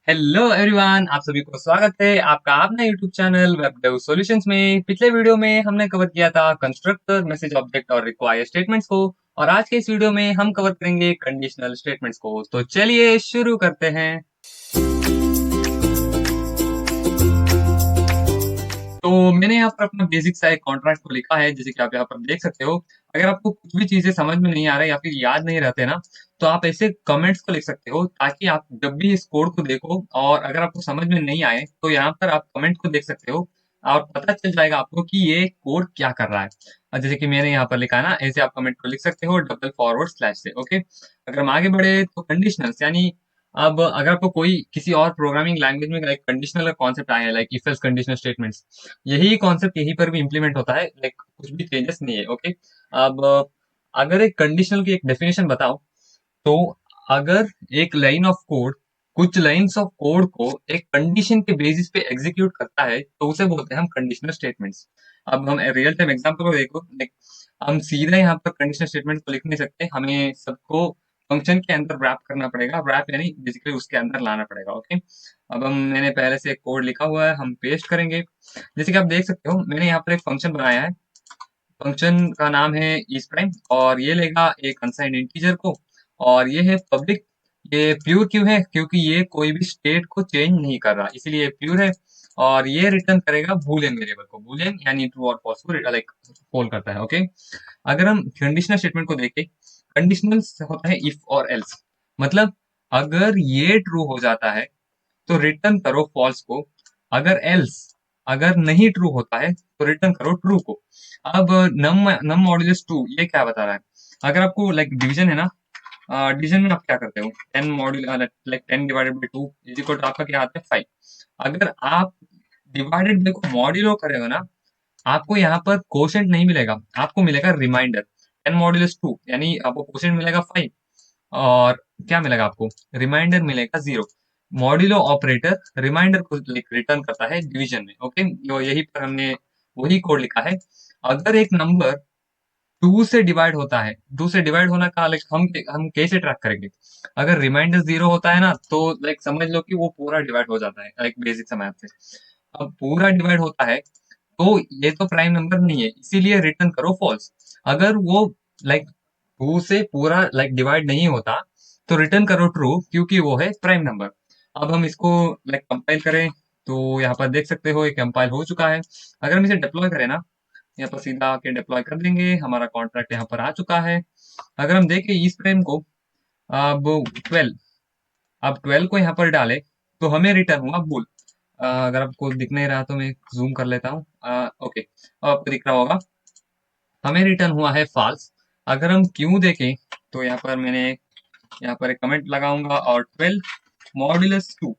Hello everyone, आप सभी को स्वागत है आपका अपना YouTube channel web dev solutions में। पिछले वीडियो में हमने कवर किया था कंस्ट्रक्टर, मैसेज ऑब्जेक्ट और रिक्वायर स्टेटमेंट्स को, और आज के इस वीडियो में हम कवर करेंगे कंडीशनल स्टेटमेंट्स को। तो चलिए शुरू करते हैं। तो मैंने यहाँ पर अपना बेसिक सा एक कॉन्ट्रैक्ट को लिखा है, जैसे कि आप यहाँ पर देख सकते हो। अगर आपको कुछ भी चीजें समझ में नहीं आ रहा है या फिर याद नहीं रहते ना, तो आप ऐसे कमेंट्स को लिख सकते हो, ताकि आप जब भी इस कोड को देखो और अगर आपको समझ में नहीं आए तो यहाँ पर आप कमेंट को देख सकते हो और पता चल जाएगा आपको कि ये कोड क्या कर रहा है। जैसे कि मैंने यहाँ पर लिखा है ना, ऐसे आप कमेंट को लिख सकते हो डबल फॉरवर्ड स्लैश से। ओके, अगर हम आगे बढ़े तो कंडीशनल्स, यानी अब अगर आपको कोई किसी और प्रोग्रामिंग लैंग्वेज में लाइक कंडीशनल का कॉन्सेप्ट आया है, like if else conditional statements, यही कॉन्सेप्ट यहीं पर भी इम्प्लीमेंट होता है, लाइक कुछ भी चेंजेस नहीं है। ओके, अब अगर एक कंडीशनल की एक डेफिनेशन बताओ, तो अगर एक लाइन ऑफ कोड कुछ लाइंस ऑफ कोड को एक कंडीशन के बेसिस पे एग्जीक्यूट करता है तो उसे बोलते हैं हम कंडीशनल स्टेटमेंट्स। अब हम रियल टाइम एग्जांपल को देखो, लाइक हम सीधा यहाँ पर कंडीशनल स्टेटमेंट को लिख नहीं सकते, हमें सबको फंक्शन के अंदर रैप करना पड़ेगा। रैप यानी बेसिकली उसके अंदर लाना पड़ेगा। ओके, अब मैंने पहले से कोड लिखा हुआ है, हम पेस्ट करेंगे। जैसे कि आप देख सकते हो, मैंने यहाँ पर एक फंक्शन बनाया है। फंक्शन का नाम है इस प्राइम, और ये लेगा एक अनसाइंड इंटीजर को, और ये है पब्लिक। ये प्योर क्यों है? क्योंकि ये कोई भी स्टेट को चेंज नहीं कर रहा, इसीलिए प्योर है। और ये रिटर्न करेगा बूलियन वेरिएबल को, बूलियन यानी ट्रू और फॉल्स को लाइक कॉल करता है। ओके, अगर हम कंडीशनल स्टेटमेंट को देखें, कंडीशनल होता है इफ और एल्स। मतलब अगर ये ट्रू हो जाता है तो रिटर्न करो फॉल्स को, अगर एल्स, अगर नहीं ट्रू होता है तो रिटर्न करो ट्रू को। अब नम नम मॉड्यूलस टू ये क्या बता रहा है? अगर आपको लाइक डिवीजन है ना, डिवीजन में आप क्या करते हो, 10 module like 10 divided by 2 is equal to आपका क्या आता है 5। अगर आप डिवाइडेड बाई को मॉड्यूलो करेगा ना, आपको यहाँ पर कोशेंट नहीं मिलेगा, आपको मिलेगा रिमाइंडर। 10 मॉड्यूलस 2 यानी आपको कोशेंट मिलेगा 5, और क्या मिलेगा आपको? रिमाइंडर मिलेगा 0। मॉड्यूलो ऑपरेटर रिमाइंडर को रिटर्न करता है डिवीजन में। ओके, यही पर हमने वही कोड लिखा है। अगर एक नंबर 2 से डिवाइड होता है, 2 से डिवाइड होना का लाइक हम कैसे ट्रैक करेंगे? अगर रिमाइंडर 0 होता है ना, तो लाइक समझ लो कि वो पूरा डिवाइड हो जाता है, लाइक बेसिक सा मैथ से। अब पूरा डिवाइड होता है तो ये तो प्राइम नंबर नहीं है, इसीलिए रिटर्न करो फॉल्स। अगर वो लाइक 2 से पूरा लाइक डिवाइड नहीं होता तो रिटर्न करो ट्रू, क्योंकि वो है प्राइम नंबर। अब हम इसको लाइक कंपाइल करें, तो यहाँ पर देख सकते हो ये कंपाइल हो चुका है। अगर हम इसे डिप्लॉय करें ना, यहाँ पर सीधा आके डिप्लॉय कर देंगे, हमारा कॉन्ट्रैक्ट यहाँ पर आ चुका है। अगर हम देखें इस फ्रेम को, अब 12, अब 12 को यहाँ पर डालें तो हमें रिटर्न हुआ बुल। अगर आपको दिख नहीं रहा तो मैं जूम कर लेता हूँ। ओके, अब आपको दिख रहा होगा, हमें रिटर्न हुआ है फॉल्स। अगर हम क्यों देखें, तो यहाँ पर मैंने यहाँ पर एक कमेंट लगाऊंगा, और 12 मॉड्यूलस 2,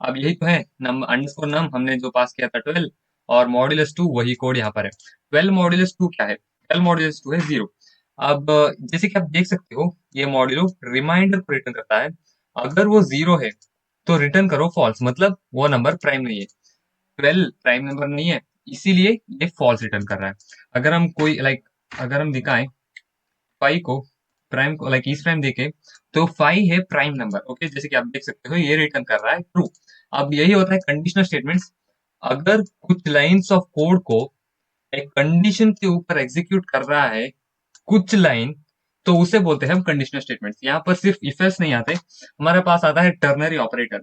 अब यही तो है नम अंडरस्कोर नम हमने जो पास किया था 12, और मॉड्यूलस 2 वही कोड यहाँ पर है। 12 मॉड्यूलस 2 क्या है? 12 मॉड्यूलस 2 है 0। अब जैसे कि आप देख सकते हो, ये मॉड्यूलो रिमाइंडर को रिटर्न करता है। अगर वो 0 है तो रिटर्न करो फॉल्स, मतलब वो नंबर प्राइम नहीं है। 12 प्राइम नंबर नहीं है, इसीलिए ये फॉल्स रिटर्न कर रहा है। अगर हम कोई लाइक अगर हम दिखाएं 5 को, प्राइम को लाइक इस प्राइम देके, तो 5 है प्राइम नंबर। ओके, जैसे कि आप देख सकते हो ये रिटर्न कर रहा है ट्रू। अब यही होता है कंडीशनल स्टेटमेंट्स। अगर कुछ लाइंस ऑफ कोड को एक कंडीशन के ऊपर एग्जीक्यूट कर रहा है कुछ लाइन, तो उसे बोलते हैं हम कंडीशनल स्टेटमेंट्स। यहाँ पर सिर्फ इफ एल्स नहीं आते, हमारे पास आता है टर्नरी ऑपरेटर।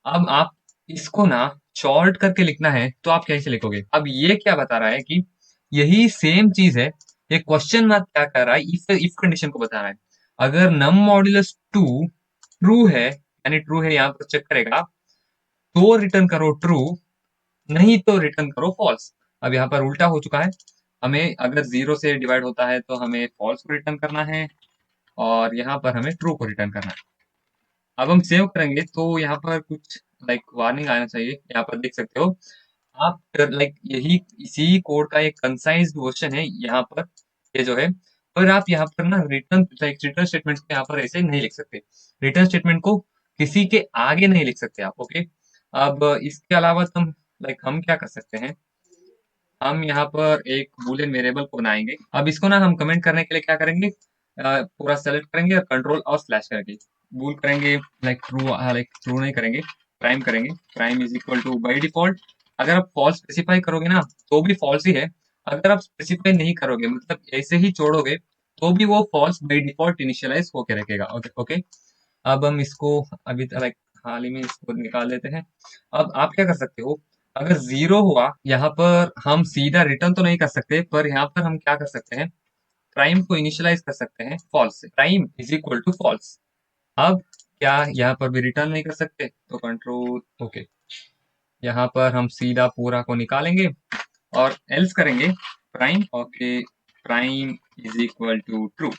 अब आप इसको ना शॉर्ट करके लिखना है तो आप कैसे लिखोगे? अब ये क्या बता रहा है कि यही सेम चीज है, ये क्वेश्चन मार्क क्या कर रहा है, इफ कंडीशन को बता रहा है। अगर नम मॉड्यूलस 2 ट्रू है, यानी ट्रू है यहाँ पर चेक करेगा, तो रिटर्न करो ट्रू, नहीं तो रिटर्न करो फॉल्स। अब यहाँ पर उल्टा हो चुका है, हमें अगर 0 से डिवाइड होता है तो हमें फॉल्स को रिटर्न करना है, और यहाँ पर हमें ट्रू को रिटर्न करना है। अब हम सेव करेंगे तो यहाँ पर कुछ लाइक वार्निंग आना चाहिए, यहाँ पर देख सकते हो आप, लाइक यही इसी कोड का एक कंसाइज वर्जन है यहाँ पर, ये जो है। पर आप यहाँ पर ना रिटर्न लाइक रिटर्न स्टेटमेंट को यहाँ पर ऐसे नहीं लिख सकते, रिटर्न स्टेटमेंट को किसी के आगे नहीं लिख सकते आप। ओके, अब इसके अलावा तुम लाइक हम क्या कर सकते हैं, हम यहाँ पर एक बूलियन वेरिएबल को बनाएंगे। अब इसको ना हम कमेंट करने के लिए क्या करेंगे, पूरा सेलेक्ट करेंगे और कंट्रोल और स्लैश करेंगे, बूल करेंगे, लाइक ट्रू, लाइक ट्रू नहीं करेंगे, प्राइम करेंगे, prime is equal two by default. अगर आप फॉल्स स्पेसिफाई करोगे ना तो भी फॉल्स ही है, अगर आप स्पेसिफाई नहीं करोगे मतलब ऐसे ही छोड़ोगे तो भी वो फॉल्स बाई डिफॉल्ट इनिशियलाइज होके रखेगा। Okay okay. अब हम इसको अभी लाइक हाल ही में इसको निकाल देते हैं। अब आप क्या कर सकते हो, अगर जीरो हुआ यहाँ पर हम सीधा रिटर्न तो नहीं कर सकते, पर यहाँ पर हम क्या कर सकते हैं, प्राइम को इनिशियलाइज कर सकते हैं फॉल्स से, prime is equal to false. अब क्या यहाँ पर भी रिटर्न नहीं कर सकते तो कंट्रोल ओके, यहाँ पर हम सीधा पूरा को निकालेंगे और एल्स करेंगे prime okay, prime is equal to true.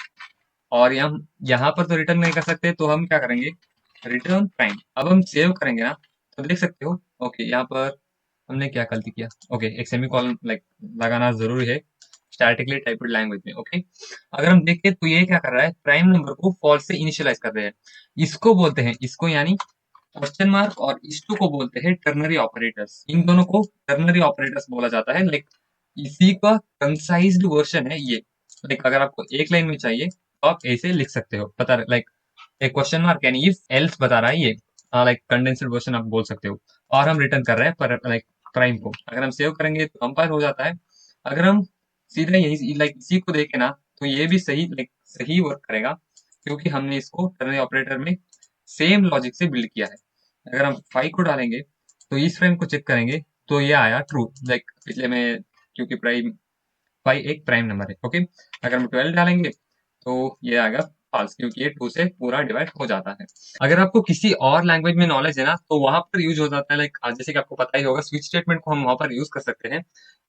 और हम यहाँ पर तो रिटर्न नहीं कर सकते तो हम क्या करेंगे, रिटर्न प्राइम। अब हम सेव करेंगे ना तो देख सकते हो ओके, यहाँ पर हमने क्या गलती किया, ओके एक सेमीकोलन लाइक लगाना जरूरी है स्टैटिकली टाइप्ड लैंग्वेज में। ओके अगर हम देखें तो ये क्या कर रहा है, प्राइम नंबर को फॉल्स से इनिशियलाइज कर रहे हैं। इसको बोलते हैं, इसको यानी क्वेश्चन मार्क और इस टू को बोलते हैं टर्नरी ऑपरेटर्स। इन दोनों को टर्नरी ऑपरेटर्स बोला जाता है। लाइक इसी का कंसाइज्ड वर्जन है ये। लाइक अगर आपको एक लाइन में चाहिए तो आप ऐसे लिख सकते हो, पता लाइक एक क्वेश्चन मार्क यानी इफ एल्स बता रहा है ये, लाइक कंडेंस्ड वर्जन आप बोल सकते हो। और हम रिटर्न कर रहे हैं पर लाइक प्राइम को, अगर हम सेव करेंगे तो कंपाइल हो जाता है। अगर हम सीधा यही लाइक इसी को देखें ना तो ये भी सही लाइक सही वर्क करेगा, क्योंकि हमने इसको टर्नरी ऑपरेटर में सेम लॉजिक से बिल्ड किया है। अगर हम 5 को डालेंगे तो इस फ्रेम को चेक करेंगे तो ये आया ट्रू, लाइक पिछले में, क्योंकि प्राइम 5 एक प्राइम नंबर है। ओके अगर हम 12 डालेंगे तो ये आएगा फॉल्स, क्योंकि ये 2 से पूरा डिवाइड हो जाता है। अगर आपको किसी और लैंग्वेज में नॉलेज है ना तो वहां पर यूज हो जाता है, लाइक जैसे कि आपको पता ही होगा स्विच स्टेटमेंट को हम वहां पर यूज कर सकते हैं।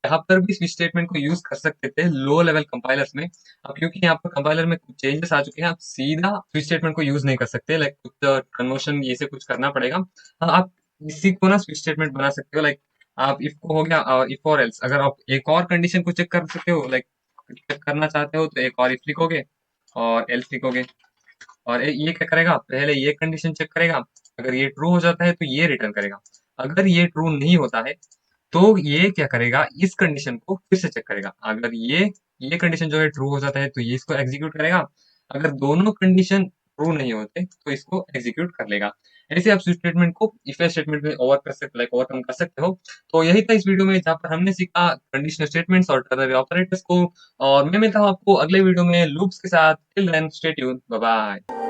यहाँ पर भी स्विच स्टेटमेंट को यूज कर सकते थे लो लेवल कंपाइलर्स में। अब क्योंकि यहाँ पर कंपाइलर में कुछ चेंजेस आ चुके हैं, आप सीधा स्विच स्टेटमेंट को यूज नहीं कर सकते, लाइक कुछ कन्वर्शन ये से कुछ करना पड़ेगा। हाँ, आप इसी को ना स्विच स्टेटमेंट बना सकते हो। लाइक आप इफ को हो गया, इफ और एल्स, अगर आप एक और कंडीशन को चेक कर सकते हो, लाइक चेक करना चाहते हो तो एक और इफ लिखोगे और एल्स लिखोगे, और ये क्या करेगा, पहले ये कंडीशन चेक करेगा, अगर ये ट्रू हो जाता है तो ये रिटर्न करेगा। अगर ये ट्रू नहीं होता है तो ये क्या करेगा, इस कंडीशन को फिर से चेक करेगा। अगर ये कंडीशन जो है ट्रू हो जाता है तो ये इसको एग्जीक्यूट करेगा। अगर दोनों कंडीशन ट्रू नहीं होते तो इसको एग्जीक्यूट कर लेगा। ऐसे आप स्विच स्टेटमेंट को इफ स्टेटमेंट में ओवर कर सकते, लाइक ओवरकम कर सकते हो। तो यही था इस वीडियो में जहाँ पर हमने सीखा कंडीशनल स्टेटमेंट्स और टर्नरी ऑपरेटर्स को। और मैं मिलता हूँ आपको अगले वीडियो में लूप्स के साथ। Till then stay tuned, bye bye.